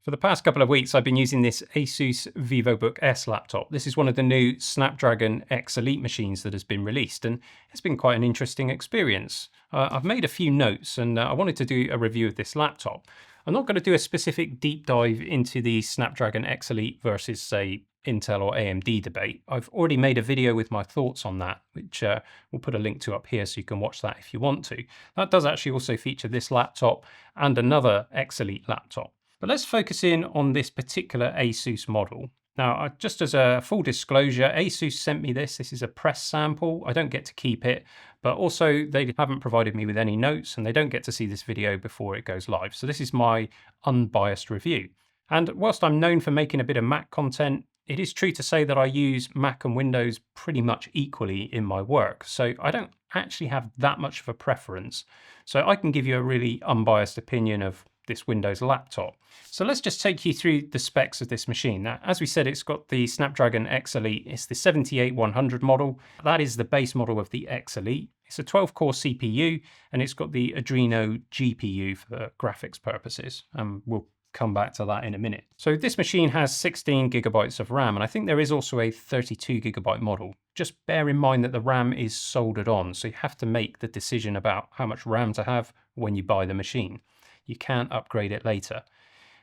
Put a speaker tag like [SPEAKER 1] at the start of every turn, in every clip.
[SPEAKER 1] For the past couple of weeks, I've been using this ASUS Vivobook S laptop. This is one of the new Snapdragon X Elite machines that has been released, and it's been quite an interesting experience. I've made a few notes, and I wanted to do a review of this laptop. I'm not going to do a specific deep dive into the Snapdragon X Elite versus, say, Intel or AMD debate. I've already made a video with my thoughts on that, which we'll put a link to up here so you can watch that if you want to. That does actually also feature this laptop and another X Elite laptop. But let's focus in on this particular ASUS model. Now, just as a full disclosure, ASUS sent me this. This is a press sample. I don't get to keep it, but also they haven't provided me with any notes and they don't get to see this video before it goes live. So this is my unbiased review. And whilst I'm known for making a bit of Mac content, it is true to say that I use Mac and Windows pretty much equally in my work. So I don't actually have that much of a preference. So I can give you a really unbiased opinion of this Windows laptop. So let's just take you through the specs of this machine. Now, as we said, it's got the Snapdragon X Elite. It's the 78100 model. That is the base model of the X Elite. It's a 12-core CPU, and it's got the Adreno GPU for graphics purposes. We'll come back to that in a minute. So this machine has 16 gigabytes of RAM, and I think there is also a 32 gigabyte model. Just bear in mind that the RAM is soldered on, so you have to make the decision about how much RAM to have when you buy the machine. You can't upgrade it later.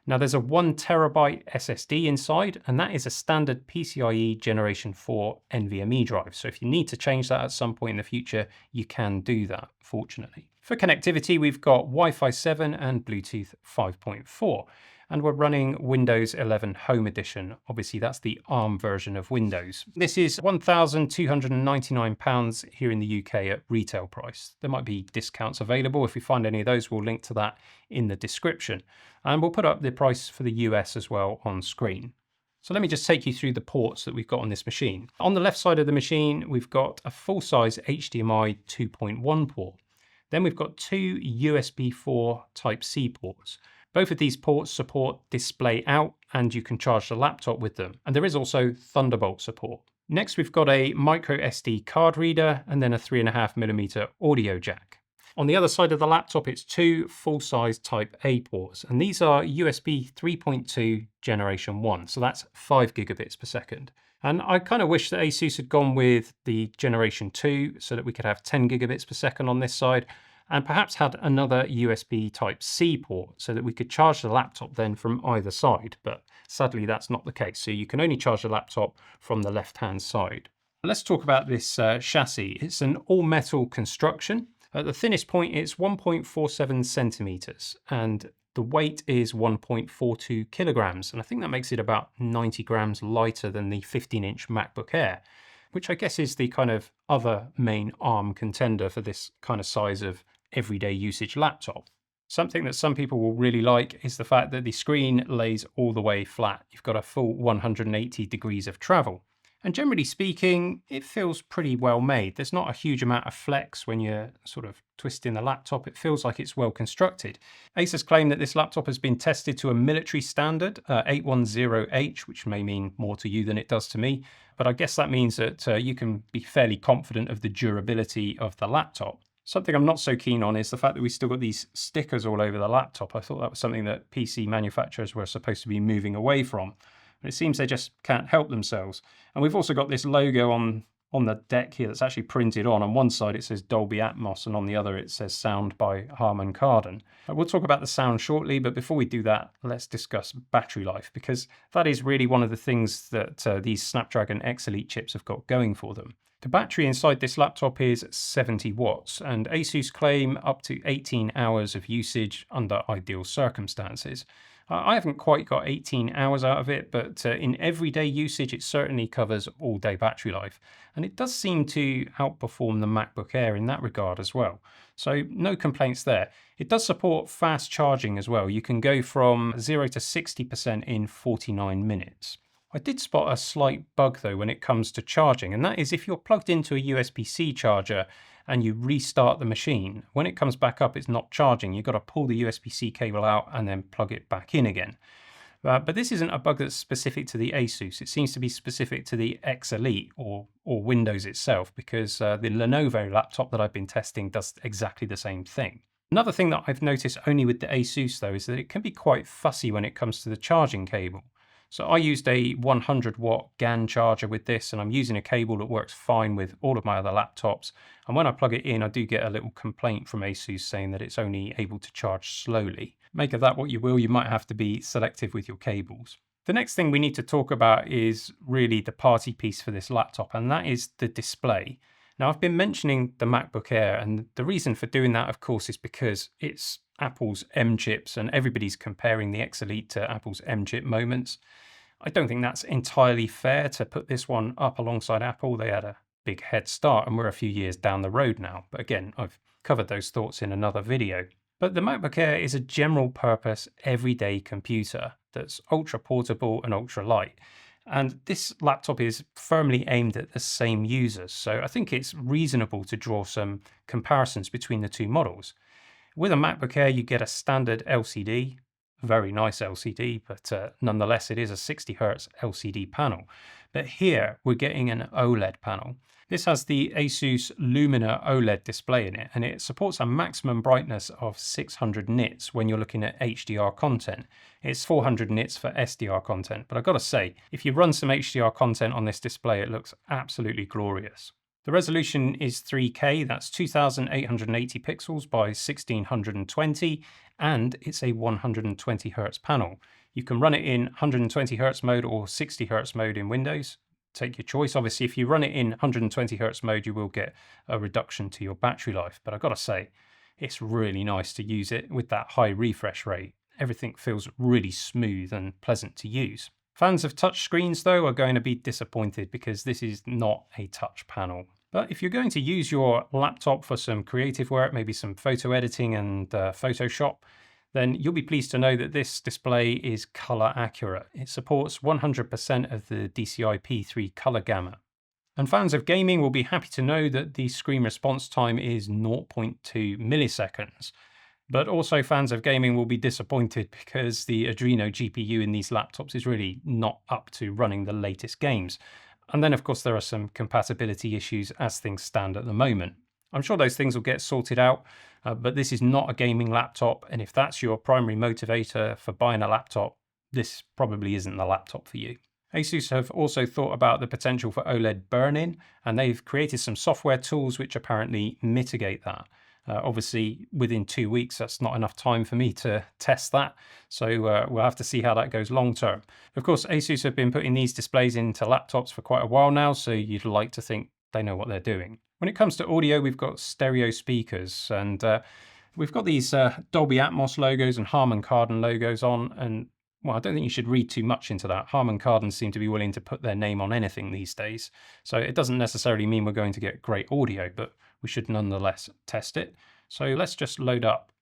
[SPEAKER 1] Now there's a 1 terabyte SSD inside, and that is a standard PCIe Generation 4 NVMe drive. So if you need to change that at some point in the future, you can do that, fortunately. For connectivity, we've got Wi-Fi 7 and Bluetooth 5.4. And we're running Windows 11 Home Edition. Obviously, that's the ARM version of Windows. This is £1,299 here in the UK at retail price. There might be discounts available. If we find any of those, we'll link to that in the description. And we'll put up the price for the US as well on screen. So let me just take you through the ports that we've got on this machine. On the left side of the machine, we've got a full-size HDMI 2.1 port. Then we've got two USB 4 Type-C ports. Both of these ports support display out, and you can charge the laptop with them. And there is also Thunderbolt support. Next, we've got a micro SD card reader and then a 3.5mm audio jack. On the other side of the laptop, it's two full-size Type A ports, and these are USB 3.2 Generation 1, so that's 5 gigabits per second. And I kind of wish that ASUS had gone with the Generation 2 so that we could have 10 gigabits per second on this side, and perhaps had another USB Type-C port so that we could charge the laptop then from either side. But sadly, that's not the case. So you can only charge the laptop from the left-hand side. Let's talk about this chassis. It's an all-metal construction. At the thinnest point, it's 1.47 centimeters, and the weight is 1.42 kilograms. And I think that makes it about 90 grams lighter than the 15-inch MacBook Air, which I guess is the kind of other main ARM contender for this kind of size of everyday usage laptop. Something that some people will really like is the fact that the screen lays all the way flat. You've got a full 180 degrees of travel. And generally speaking, it feels pretty well made. There's not a huge amount of flex when you're sort of twisting the laptop. It feels like it's well constructed. ASUS claim that this laptop has been tested to a military standard, 810H, which may mean more to you than it does to me. But I guess that means that you can be fairly confident of the durability of the laptop. Something I'm not so keen on is the fact that we still got these stickers all over the laptop. I thought that was something that PC manufacturers were supposed to be moving away from. But it seems they just can't help themselves. And we've also got this logo on the deck here that's actually printed on. On one side it says Dolby Atmos, and on the other it says Sound by Harman Kardon. We'll talk about the sound shortly, but before we do that, let's discuss battery life, because that is really one of the things that these Snapdragon X Elite chips have got going for them. The battery inside this laptop is 70 watts, and ASUS claim up to 18 hours of usage under ideal circumstances. I haven't quite got 18 hours out of it, but in everyday usage, it certainly covers all-day battery life. And it does seem to outperform the MacBook Air in that regard as well. So no complaints there. It does support fast charging as well. You can go from 0 to 60% in 49 minutes. I did spot a slight bug though when it comes to charging, and that is if you're plugged into a USB-C charger and you restart the machine, when it comes back up, it's not charging. You've got to pull the USB-C cable out and then plug it back in again. But this isn't a bug that's specific to the ASUS. It seems to be specific to the X Elite or Windows itself, because the Lenovo laptop that I've been testing does exactly the same thing. Another thing that I've noticed only with the ASUS though is that it can be quite fussy when it comes to the charging cable. So I used a 100-watt GAN charger with this, and I'm using a cable that works fine with all of my other laptops. And when I plug it in, I do get a little complaint from ASUS saying that it's only able to charge slowly. Make of that what you will, you might have to be selective with your cables. The next thing we need to talk about is really the party piece for this laptop, and that is the display. Now, I've been mentioning the MacBook Air, and the reason for doing that, of course, is because it's Apple's M chips, and everybody's comparing the X Elite to Apple's M chip moments. I don't think that's entirely fair to put this one up alongside Apple. They had a big head start, and we're a few years down the road now. But again, I've covered those thoughts in another video. But the MacBook Air is a general purpose, everyday computer that's ultra portable and ultra light. And this laptop is firmly aimed at the same users. So I think it's reasonable to draw some comparisons between the two models. With a MacBook Air, you get a standard LCD, very nice LCD, but nonetheless, it is a 60 Hz LCD panel. But here we're getting an OLED panel. This has the ASUS Lumina OLED display in it, and it supports a maximum brightness of 600 nits when you're looking at HDR content. It's 400 nits for SDR content, but I've got to say, if you run some HDR content on this display, it looks absolutely glorious. The resolution is 3K, that's 2880 pixels by 1620, and it's a 120 Hz panel. You can run it in 120 Hz mode or 60 Hz mode in Windows. Take your choice. Obviously, if you run it in 120 Hz mode, you will get a reduction to your battery life. But I've got to say, it's really nice to use it with that high refresh rate. Everything feels really smooth and pleasant to use. Fans of touch screens, though, are going to be disappointed because this is not a touch panel. But if you're going to use your laptop for some creative work, maybe some photo editing and Photoshop, then you'll be pleased to know that this display is color accurate. It supports 100% of the DCI P3 color gamut. And fans of gaming will be happy to know that the screen response time is 0.2 milliseconds. But also fans of gaming will be disappointed because the Adreno GPU in these laptops is really not up to running the latest games. And then of course there are some compatibility issues as things stand at the moment. I'm sure those things will get sorted out, but this is not a gaming laptop, and if that's your primary motivator for buying a laptop, this probably isn't the laptop for you. ASUS have also thought about the potential for OLED burn-in, and they've created some software tools which apparently mitigate that. Obviously, within 2 weeks, that's not enough time for me to test that, so we'll have to see how that goes long term. Of course, ASUS have been putting these displays into laptops for quite a while now, so you'd like to think they know what they're doing. When it comes to audio, we've got stereo speakers, and we've got these Dolby Atmos logos and Harman Kardon logos on, and well, I don't think you should read too much into that. Harman Kardon seem to be willing to put their name on anything these days, so it doesn't necessarily mean we're going to get great audio, but we should nonetheless test it. So let's just load up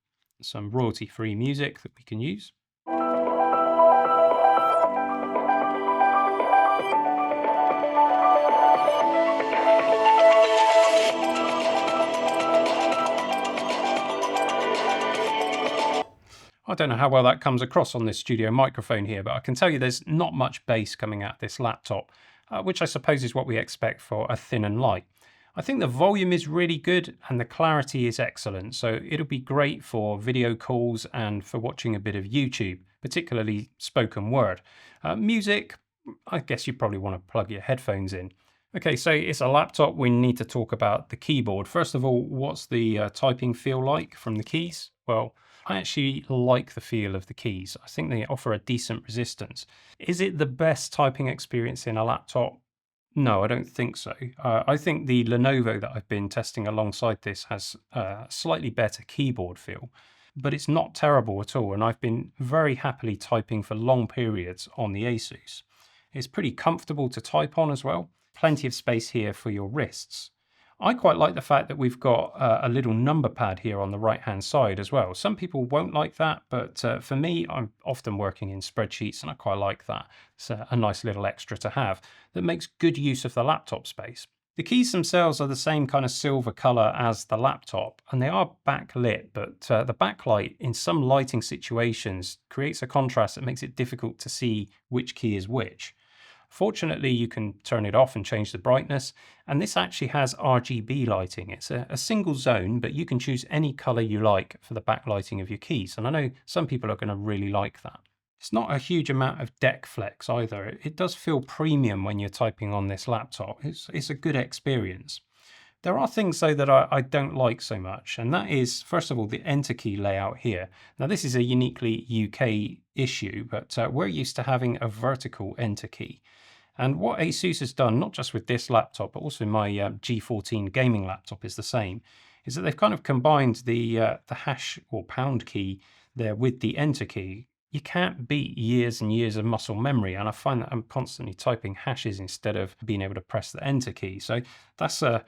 [SPEAKER 1] some royalty-free music that we can use. I don't know how well that comes across on this studio microphone here, but I can tell you there's not much bass coming out this laptop, which I suppose is what we expect for a thin and light. I think the volume is really good and the clarity is excellent, so it'll be great for video calls and for watching a bit of YouTube, particularly spoken word. Music, I guess you probably want to plug your headphones in. Okay, so it's a laptop. We need to talk about the keyboard. First of all, what's the typing feel like from the keys? Well, I actually like the feel of the keys. I think they offer a decent resistance. Is it the best typing experience in a laptop? No, I don't think so. I think the Lenovo that I've been testing alongside this has a slightly better keyboard feel, but it's not terrible at all, and I've been very happily typing for long periods on the ASUS. It's pretty comfortable to type on as well. Plenty of space here for your wrists. I quite like the fact that we've got a little number pad here on the right hand side as well. Some people won't like that, but for me, I'm often working in spreadsheets and I quite like that. It's a nice little extra to have that makes good use of the laptop space. The keys themselves are the same kind of silver color as the laptop, and they are backlit, but the backlight in some lighting situations creates a contrast that makes it difficult to see which key is which. Fortunately, you can turn it off and change the brightness, and this actually has RGB lighting. It's a single zone, but you can choose any color you like for the backlighting of your keys, and I know some people are going to really like that. It's not a huge amount of deck flex either. It does feel premium when you're typing on this laptop. It's a good experience. There are things though that I don't like so much, and that is, first of all, the enter key layout here. Now this is a uniquely UK issue, but we're used to having a vertical enter key. And what ASUS has done, not just with this laptop, but also my G14 gaming laptop is the same, is that they've kind of combined the hash or pound key there with the enter key. You can't beat years and years of muscle memory, and I find that I'm constantly typing hashes instead of being able to press the enter key. So that's a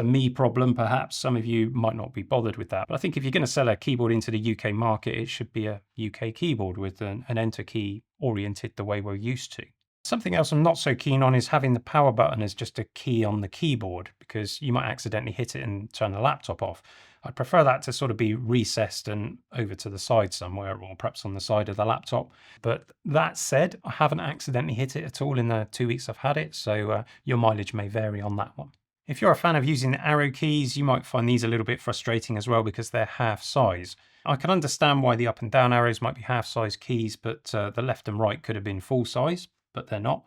[SPEAKER 1] me problem, perhaps. Some of you might not be bothered with that. But I think if you're going to sell a keyboard into the UK market, it should be a UK keyboard with an enter key oriented the way we're used to. Something else I'm not so keen on is having the power button as just a key on the keyboard, because you might accidentally hit it and turn the laptop off. I'd prefer that to sort of be recessed and over to the side somewhere, or perhaps on the side of the laptop. But that said, I haven't accidentally hit it at all in the 2 weeks I've had it, so your mileage may vary on that one. If you're a fan of using the arrow keys, you might find these a little bit frustrating as well because they're half size. I can understand why the up and down arrows might be half size keys, but the left and right could have been full size, but they're not.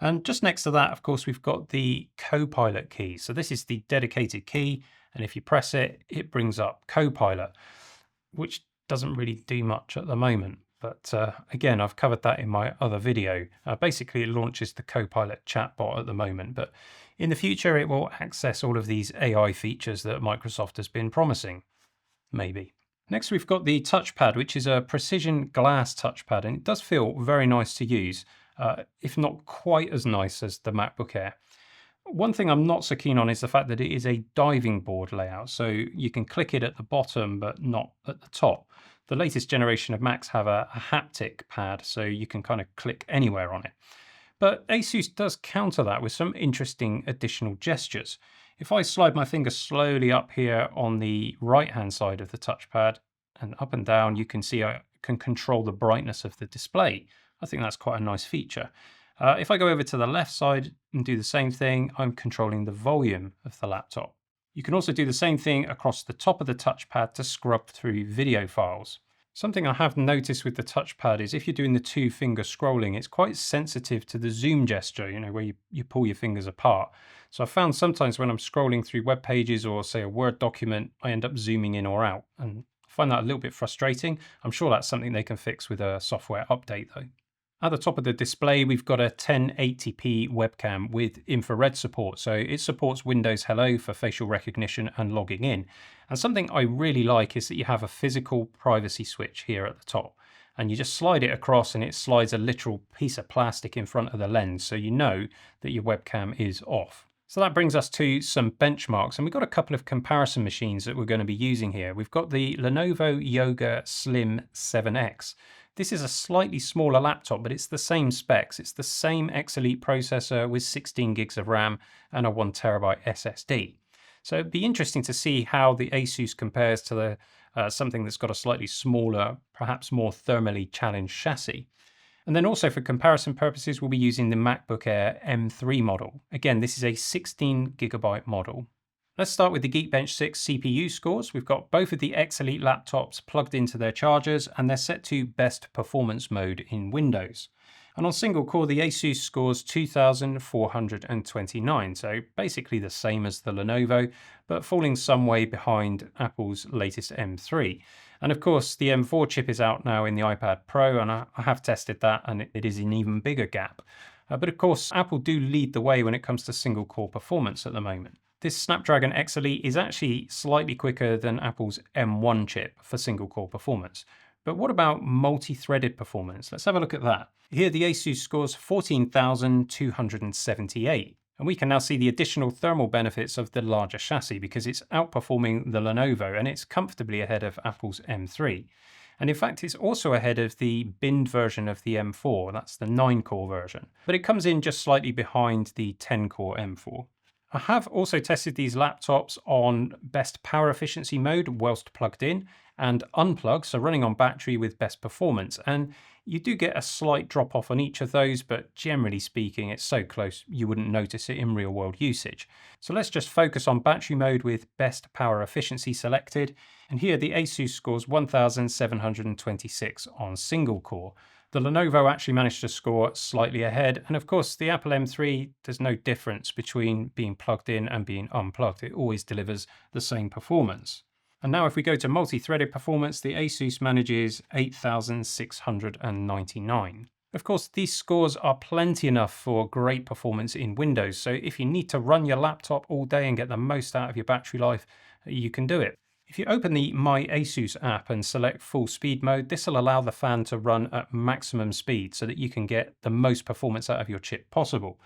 [SPEAKER 1] And just next to that, of course, we've got the Copilot key. So this is the dedicated key, and if you press it, it brings up Copilot, which doesn't really do much at the moment. But again, I've covered that in my other video. Basically, it launches the Copilot chatbot at the moment, but in the future, it will access all of these AI features that Microsoft has been promising, maybe. Next, we've got the touchpad, which is a precision glass touchpad, and it does feel very nice to use, if not quite as nice as the MacBook Air. One thing I'm not so keen on is the fact that it is a diving board layout, so you can click it at the bottom, but not at the top. The latest generation of Macs have a haptic pad, so you can kind of click anywhere on it. But ASUS does counter that with some interesting additional gestures. If I slide my finger slowly up here on the right-hand side of the touchpad and up and down, you can see I can control the brightness of the display. I think that's quite a nice feature. If I go over to the left side and do the same thing, I'm controlling the volume of the laptop. You can also do the same thing across the top of the touchpad to scrub through video files. Something I have noticed with the touchpad is if you're doing the two-finger scrolling, it's quite sensitive to the zoom gesture, where you pull your fingers apart. So I found sometimes when I'm scrolling through web pages or, say, a Word document, I end up zooming in or out, and I find that a little bit frustrating. I'm sure that's something they can fix with a software update, though. At the top of the display, we've got a 1080p webcam with infrared support. So it supports Windows Hello for facial recognition and logging in. And something I really like is that you have a physical privacy switch here at the top. And you just slide it across and it slides a literal piece of plastic in front of the lens, so you know that your webcam is off. So that brings us to some benchmarks, and we've got a couple of comparison machines that we're going to be using here. We've got the Lenovo Yoga Slim 7X. This is a slightly smaller laptop, but it's the same specs. It's the same X Elite processor with 16 gigs of RAM and a 1TB SSD. So it'd be interesting to see how the ASUS compares to something that's got a slightly smaller, perhaps more thermally challenged chassis. And then also for comparison purposes, we'll be using the MacBook Air M3 model. Again, this is a 16GB model. Let's start with the Geekbench 6 CPU scores. We've got both of the X Elite laptops plugged into their chargers, and they're set to best performance mode in Windows. And on single core, the ASUS scores 2,429, so basically the same as the Lenovo, but falling some way behind Apple's latest M3. And of course, the M4 chip is out now in the iPad Pro, and I have tested that, and it is an even bigger gap. But of course, Apple do lead the way when it comes to single core performance at the moment. This Snapdragon X Elite is actually slightly quicker than Apple's M1 chip for single core performance. But what about multi-threaded performance? Let's have a look at that. Here the ASUS scores 14,278. And we can now see the additional thermal benefits of the larger chassis because it's outperforming the Lenovo and it's comfortably ahead of Apple's M3. And in fact, it's also ahead of the binned version of the M4. That's the 9-core version. But it comes in just slightly behind the 10-core M4. I have also tested these laptops on best power efficiency mode whilst plugged in and unplugged, so running on battery with best performance. And You do get a slight drop off on each of those, but generally speaking, it's so close you wouldn't notice it in real world usage. So let's just focus on battery mode with best power efficiency selected. And here the ASUS scores 1726 on single core. The Lenovo actually managed to score slightly ahead. And of course, the Apple M3, there's no difference between being plugged in and being unplugged. It always delivers the same performance. And now if we go to multi-threaded performance, the ASUS manages 8699. Of course, these scores are plenty enough for great performance in Windows. So if you need to run your laptop all day and get the most out of your battery life, you can do it. If you open the My ASUS app and select full speed mode, this will allow the fan to run at maximum speed so that you can get the most performance out of your chip possible.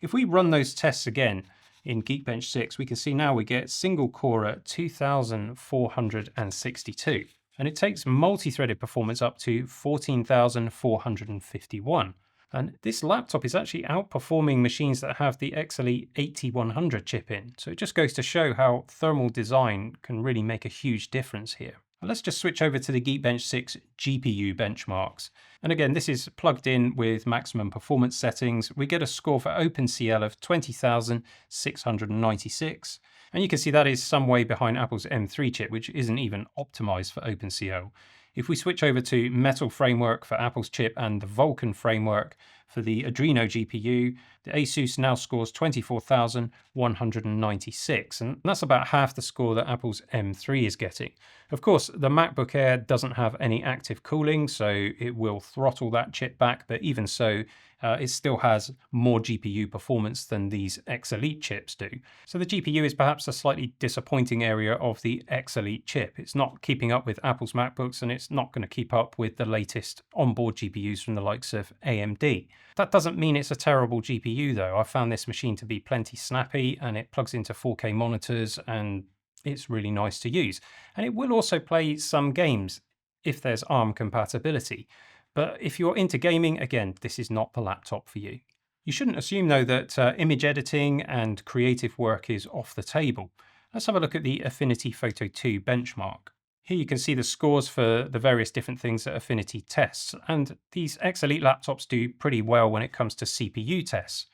[SPEAKER 1] If we run those tests again, in Geekbench 6, we can see now we get single core at 2462, and it takes multi-threaded performance up to 14,451. And this laptop is actually outperforming machines that have the X-Elite 8100 chip in. So it just goes to show how thermal design can really make a huge difference here. Let's just switch over to the Geekbench 6 GPU benchmarks. And again, this is plugged in with maximum performance settings. We get a score for OpenCL of 20,696. And you can see that is some way behind Apple's M3 chip, which isn't even optimized for OpenCL. If we switch over to Metal framework for Apple's chip and the Vulkan framework for the Adreno GPU, the ASUS now scores 24,196, and that's about half the score that Apple's M3 is getting. Of course, the MacBook Air doesn't have any active cooling, so it will throttle that chip back, but even so, it still has more GPU performance than these X-Elite chips do. So the GPU is perhaps a slightly disappointing area of the X-Elite chip. It's not keeping up with Apple's MacBooks, and it's not going to keep up with the latest onboard GPUs from the likes of AMD. That doesn't mean it's a terrible GPU though. I found this machine to be plenty snappy, and it plugs into 4K monitors, and it's really nice to use. And it will also play some games if there's ARM compatibility. But if you're into gaming, again, this is not the laptop for you. You shouldn't assume though that image editing and creative work is off the table. Let's have a look at the Affinity Photo 2 benchmark. Here you can see the scores for the various different things that Affinity tests, and these X-Elite laptops do pretty well when it comes to CPU tests.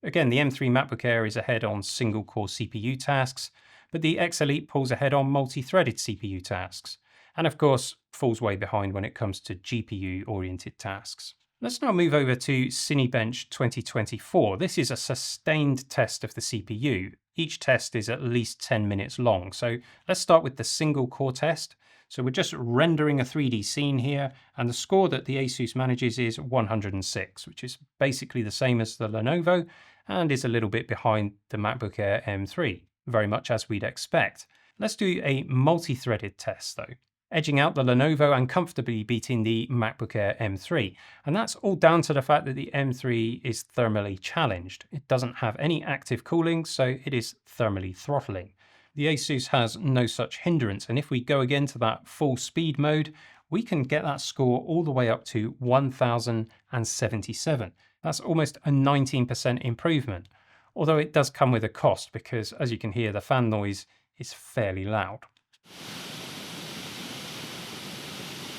[SPEAKER 1] Again, the M3 MacBook Air is ahead on single-core CPU tasks, but the X-Elite pulls ahead on multi-threaded CPU tasks, and of course falls way behind when it comes to GPU-oriented tasks. Let's now move over to Cinebench 2024. This is a sustained test of the CPU. Each test is at least 10 minutes long. So let's start with the single core test. So we're just rendering a 3D scene here, and the score that the ASUS manages is 106, which is basically the same as the Lenovo and is a little bit behind the MacBook Air M3, very much as we'd expect. Let's do a multi-threaded test though, edging out the Lenovo and comfortably beating the MacBook Air M3. And that's all down to the fact that the M3 is thermally challenged. It doesn't have any active cooling, so it is thermally throttling. The ASUS has no such hindrance, and if we go again to that full speed mode, we can get that score all the way up to 1077. That's almost a 19% improvement, although it does come with a cost because, as you can hear, the fan noise is fairly loud.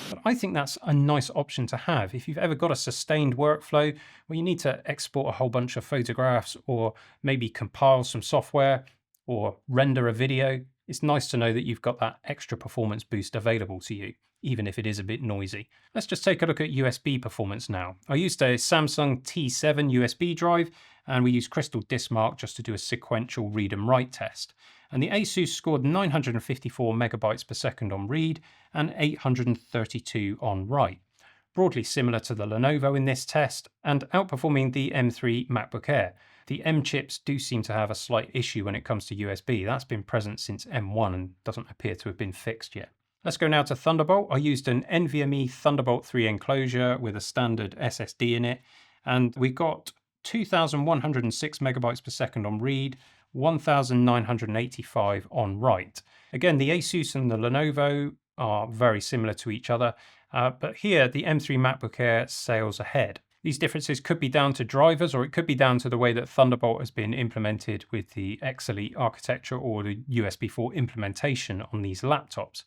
[SPEAKER 1] But I think that's a nice option to have. If you've ever got a sustained workflow where you need to export a whole bunch of photographs or maybe compile some software or render a video, it's nice to know that you've got that extra performance boost available to you, even if it is a bit noisy. Let's just take a look at USB performance now. I used a Samsung T7 USB drive, and we used Crystal Diskmark just to do a sequential read and write test. And the ASUS scored 954 megabytes per second on read and 832 on write. Broadly similar to the Lenovo in this test, and outperforming the M3 MacBook Air. The M chips do seem to have a slight issue when it comes to USB. That's been present since M1 and doesn't appear to have been fixed yet. Let's go now to Thunderbolt. I used an NVMe Thunderbolt 3 enclosure with a standard SSD in it, and we got 2106 megabytes per second on read, 1985 on write. Again, the ASUS and the Lenovo are very similar to each other, but here the M3 MacBook Air sails ahead. These differences could be down to drivers, or it could be down to the way that Thunderbolt has been implemented with the X-Elite architecture or the USB 4 implementation on these laptops.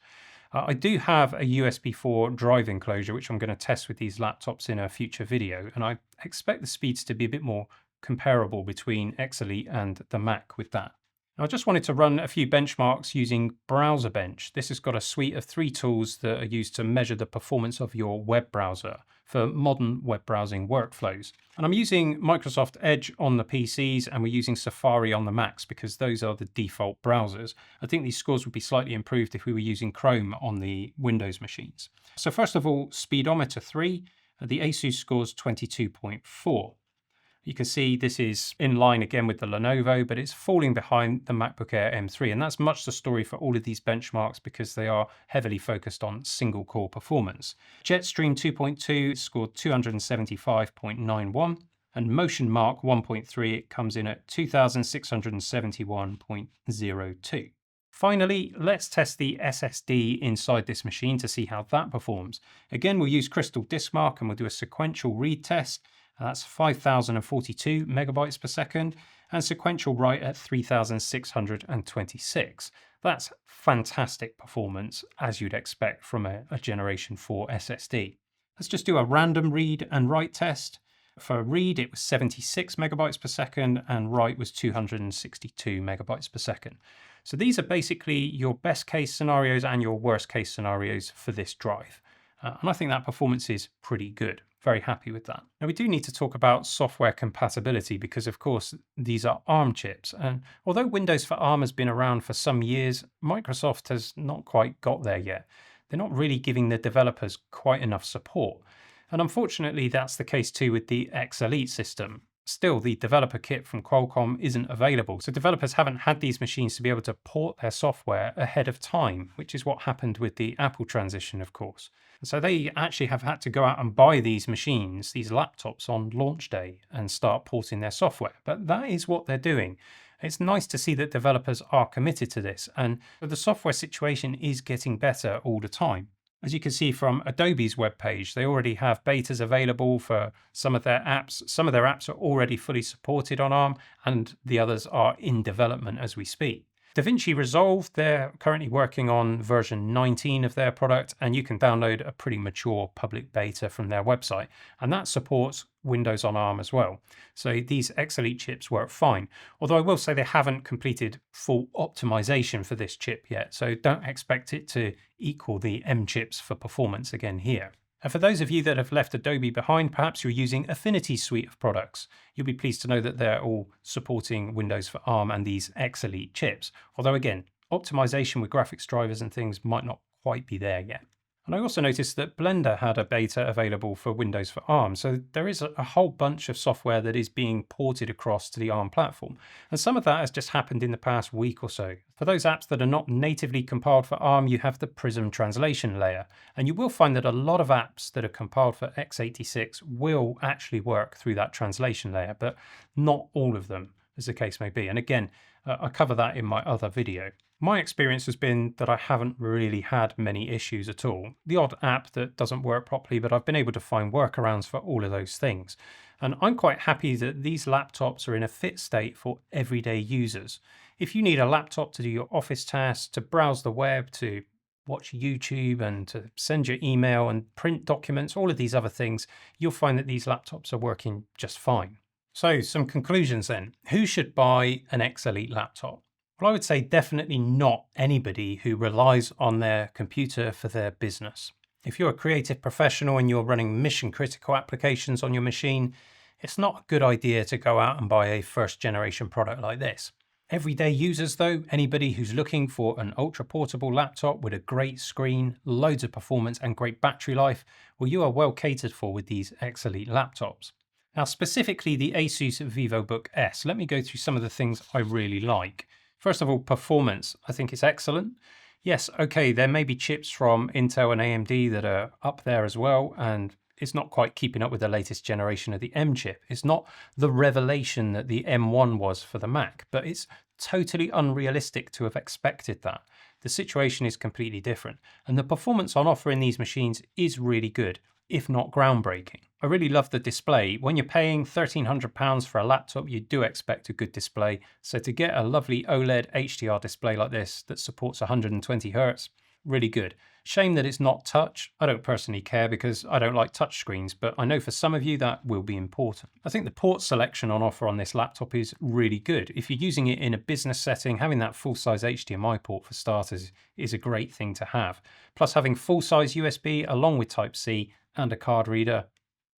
[SPEAKER 1] I do have a USB 4 drive enclosure, which I'm going to test with these laptops in a future video, and I expect the speeds to be a bit more comparable between X Elite and the Mac with that. I just wanted to run a few benchmarks using Browser Bench. This has got a suite of 3 tools that are used to measure the performance of your web browser for modern web browsing workflows. And I'm using Microsoft Edge on the PCs, and we're using Safari on the Macs because those are the default browsers. I think these scores would be slightly improved if we were using Chrome on the Windows machines. So first of all, Speedometer 3, the ASUS scores 22.4. You can see this is in line again with the Lenovo, but it's falling behind the MacBook Air M3. And that's much the story for all of these benchmarks because they are heavily focused on single core performance. Jetstream 2.2 scored 275.91 and Motion Mark 1.3, it comes in at 2671.02. Finally, let's test the SSD inside this machine to see how that performs. Again, we'll use Crystal Disk Mark and we'll do a sequential read test. That's 5042 megabytes per second and sequential write at 3626. That's fantastic performance as you'd expect from a Generation 4 SSD. Let's just do a random read and write test. For read, it was 76 megabytes per second and write was 262 megabytes per second. So these are basically your best case scenarios and your worst case scenarios for this drive. And I think that performance is pretty good. Very happy with that. Now we do need to talk about software compatibility because of course these are ARM chips. And although Windows for ARM has been around for some years, Microsoft has not quite got there yet. They're not really giving the developers quite enough support. And unfortunately that's the case too with the X Elite system. Still, the developer kit from Qualcomm isn't available, so developers haven't had these machines to be able to port their software ahead of time, which is what happened with the Apple transition, of course. So they actually have had to go out and buy these machines, these laptops on launch day and start porting their software. But that is what they're doing. It's nice to see that developers are committed to this, and the software situation is getting better all the time. As you can see from Adobe's webpage, they already have betas available for some of their apps. Some of their apps are already fully supported on ARM, and the others are in development as we speak. DaVinci Resolve, they're currently working on version 19 of their product, and you can download a pretty mature public beta from their website, and that supports Windows on ARM as well. So these X Elite chips work fine, although I will say they haven't completed full optimization for this chip yet, so don't expect it to equal the M chips for performance again here. And for those of you that have left Adobe behind, perhaps you're using Affinity's suite of products. You'll be pleased to know that they're all supporting Windows for ARM and these X Elite chips. Although again, optimization with graphics drivers and things might not quite be there yet. And I also noticed that Blender had a beta available for Windows for ARM. So there is a whole bunch of software that is being ported across to the ARM platform. And some of that has just happened in the past week or so. For those apps that are not natively compiled for ARM, you have the Prism translation layer. And you will find that a lot of apps that are compiled for x86 will actually work through that translation layer, but not all of them, as the case may be. And again, I cover that in my other video. My experience has been that I haven't really had many issues at all. The odd app that doesn't work properly, but I've been able to find workarounds for all of those things. And I'm quite happy that these laptops are in a fit state for everyday users. If you need a laptop to do your office tasks, to browse the web, to watch YouTube and to send your email and print documents, all of these other things, you'll find that these laptops are working just fine. So some conclusions then. Who should buy an X Elite laptop? Well, I would say definitely not anybody who relies on their computer for their business. If you're a creative professional and you're running mission critical applications on your machine, it's not a good idea to go out and buy a first generation product like this. Everyday users though, anybody who's looking for an ultra portable laptop with a great screen, loads of performance and great battery life, well, you are well catered for with these X Elite laptops. Now specifically the ASUS Vivobook S, let me go through some of the things I really like. First of all, performance. I think it's excellent. Yes, okay, there may be chips from Intel and AMD that are up there as well, and it's not quite keeping up with the latest generation of the M chip. It's not the revelation that the M1 was for the Mac, but it's totally unrealistic to have expected that. The situation is completely different, and the performance on offer in these machines is really good, if not groundbreaking. I really love the display. When you're paying £1,300 for a laptop, you do expect a good display. So to get a lovely OLED HDR display like this that supports 120 Hz, really good. Shame that it's not touch. I don't personally care because I don't like touch screens, but I know for some of you that will be important. I think the port selection on offer on this laptop is really good. If you're using it in a business setting, having that full-size HDMI port for starters is a great thing to have. Plus having full-size USB along with Type-C and a card reader,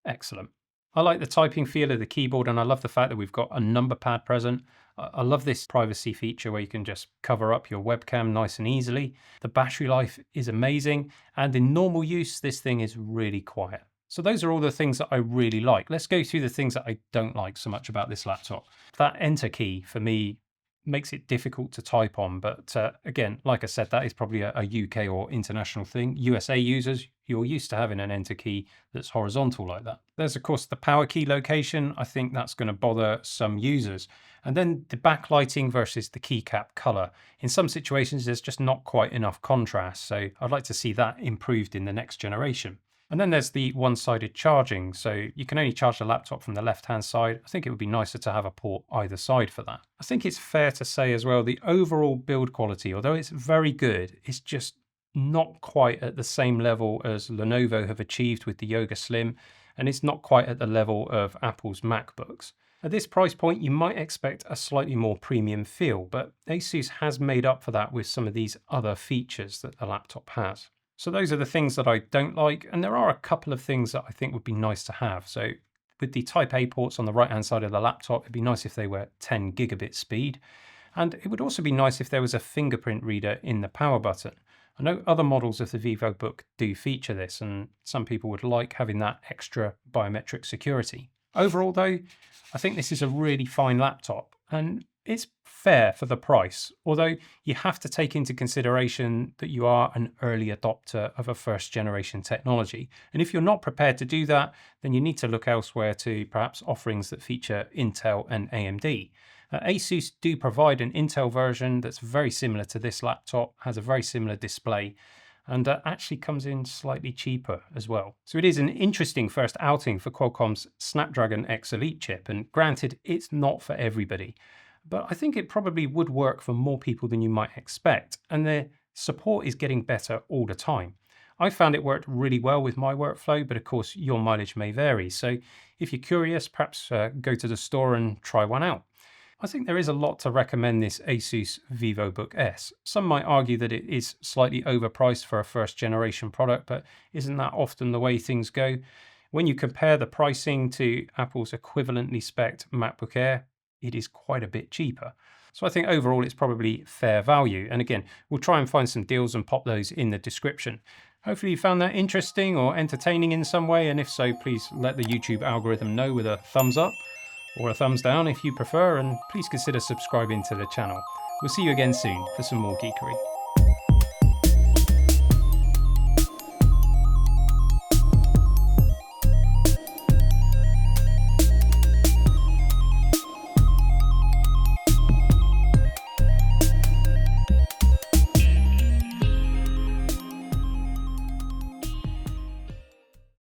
[SPEAKER 1] excellent. I like the typing feel of the keyboard, and I love the fact that we've got a number pad present. I love this privacy feature where you can just cover up your webcam nice and easily. The battery life is amazing, and in normal use, this thing is really quiet. So those are all the things that I really like. Let's go through the things that I don't like so much about this laptop. That enter key for me makes it difficult to type on, but again, like I said, that is probably a UK or international thing. USA users, you're used to having an enter key that's horizontal like that. There's of course the power key location. I think that's going to bother some users. And then the backlighting versus the keycap color. In some situations, there's just not quite enough contrast. So I'd like to see that improved in the next generation. And then there's the one-sided charging. So you can only charge the laptop from the left-hand side. I think it would be nicer to have a port either side for that. I think it's fair to say as well, the overall build quality, although it's very good, it's just not quite at the same level as Lenovo have achieved with the Yoga Slim, and it's not quite at the level of Apple's MacBooks. At this price point, you might expect a slightly more premium feel, but ASUS has made up for that with some of these other features that the laptop has. So those are the things that I don't like, and there are a couple of things that I think would be nice to have. So with the Type A ports on the right-hand side of the laptop, it'd be nice if they were 10 gigabit speed. And it would also be nice if there was a fingerprint reader in the power button. I know other models of the Vivobook do feature this, and some people would like having that extra biometric security. Overall though, I think this is a really fine laptop, and it's fair for the price, although you have to take into consideration that you are an early adopter of a first generation technology. And if you're not prepared to do that, then you need to look elsewhere to perhaps offerings that feature Intel and AMD. ASUS do provide an Intel version that's very similar to this laptop, has a very similar display, and actually comes in slightly cheaper as well. So it is an interesting first outing for Qualcomm's Snapdragon X Elite chip, and granted, it's not for everybody, but I think it probably would work for more people than you might expect, and the support is getting better all the time. I found it worked really well with my workflow, but of course your mileage may vary. So if you're curious, perhaps go to the store and try one out. I think there is a lot to recommend this ASUS Vivobook S. Some might argue that it is slightly overpriced for a first generation product, but isn't that often the way things go? When you compare the pricing to Apple's equivalently spec'd MacBook Air, it is quite a bit cheaper. So I think overall it's probably fair value. And again, we'll try and find some deals and pop those in the description. Hopefully you found that interesting or entertaining in some way, and if so, please let the YouTube algorithm know with a thumbs up or a thumbs down if you prefer, and please consider subscribing to the channel. We'll see you again soon for some more geekery.